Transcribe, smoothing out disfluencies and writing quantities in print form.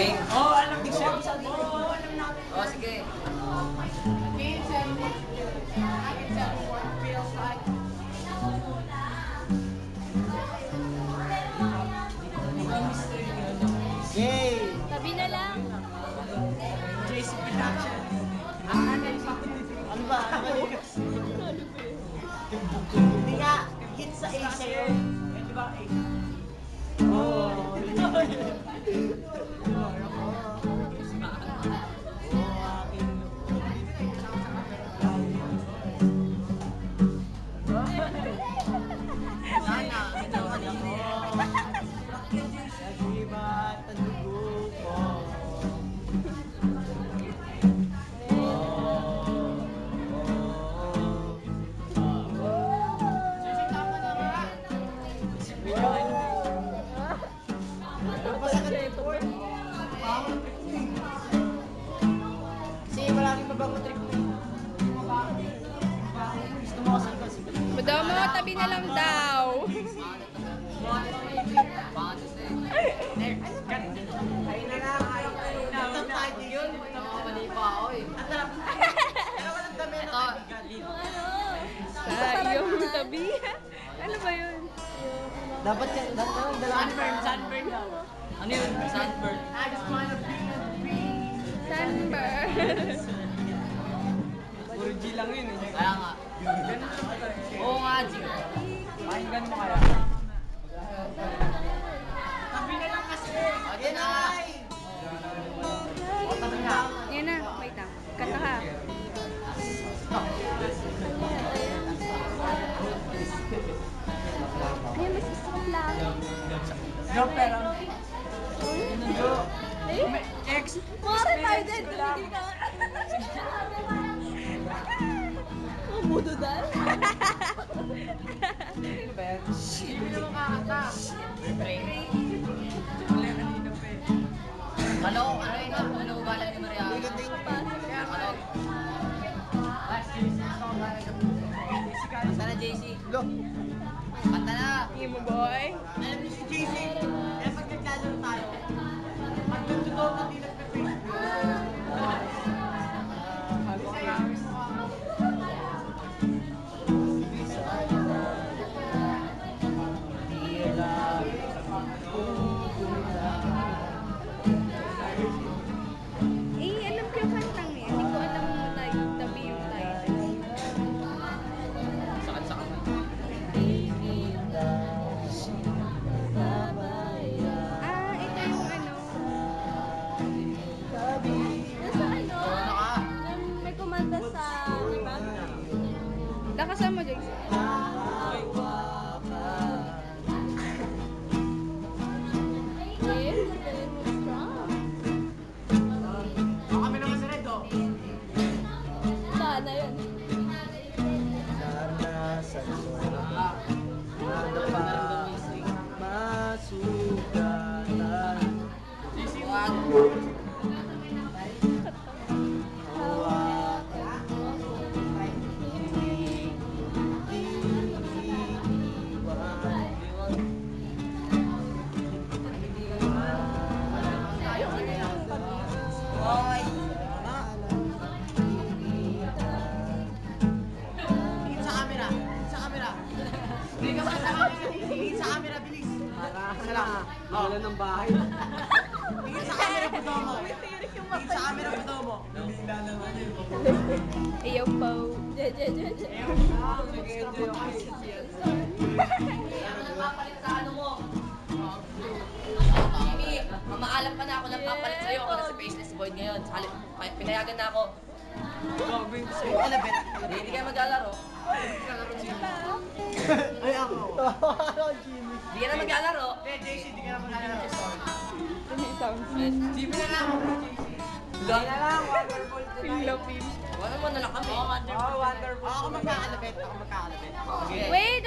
Game. Oo, alam din siya. Oo, alam natin. Oh, sige. Game 7. I can tell you what it feels like. Yay! Tabi na lang. JC Production. Ano Ano ba? Hindi nga, hit sa Asia yun. Di ba? Oo. Madama, tabi na lang daw. Sayong tabi. Ano ba yun? Dapat yan, Sunburn daw. Ano yun? Sunburn. I just wanna be Sunburn. Puro G lang yun eh. Kaya nga. Oo nga, G. Pakinggan mo kaya. Tabi na lang kasi. Ayan na. Yan na, wait lang. Kanta ka. Ay, mas isip lang. Go, pero. Go. Eh? Ex. Mare tayo din. Tumigil ka. Ang mudo dahil. Ano ba yan? Hindi mo naman kakata. Wala kanina pa eh. Ano yun? Ano ugalan ni Maria? Ano? Sana JC. Kanta na. Imo boy. Alam niyo si JC, kaya pag naglalaro tayo, magtututo na din nagpe-Facebook. Eh, alam ko yung kantang niya. Hindi ko alam yung tabi yung title. Sakat-sakat. Ito yung ano. Nasa ano? May kumanta sa... Diba? Lakasan mo, Jason. Yes, galing mo strong. Kami naman sa Red, oh. Sana yun. Tingin sa camera. Sa camera. Hindi ka sa camera. Tingin sa camera, bilis. Isa lang. Wala ng bahay. Tingin sa camera, buto mo. Tingin sa camera, buto mo. Ayaw po. Papalit sa ano mo. Jimmy, mamaalam pa na ako ng papalit sa'yo. Ako na si Faceless Boy ngayon. Pinayagan na ako. Alabet. Hindi kayo maglalaro. Ay, ako. Hindi ka na maglalaro. JC, di ka na maglalaro. Jimmy na lang. Hindi na lang. Wonderful tonight. Pilopin. Wala mo na lang kami. Oh, wonderful. Ako magkakalabet. Okay. Wait,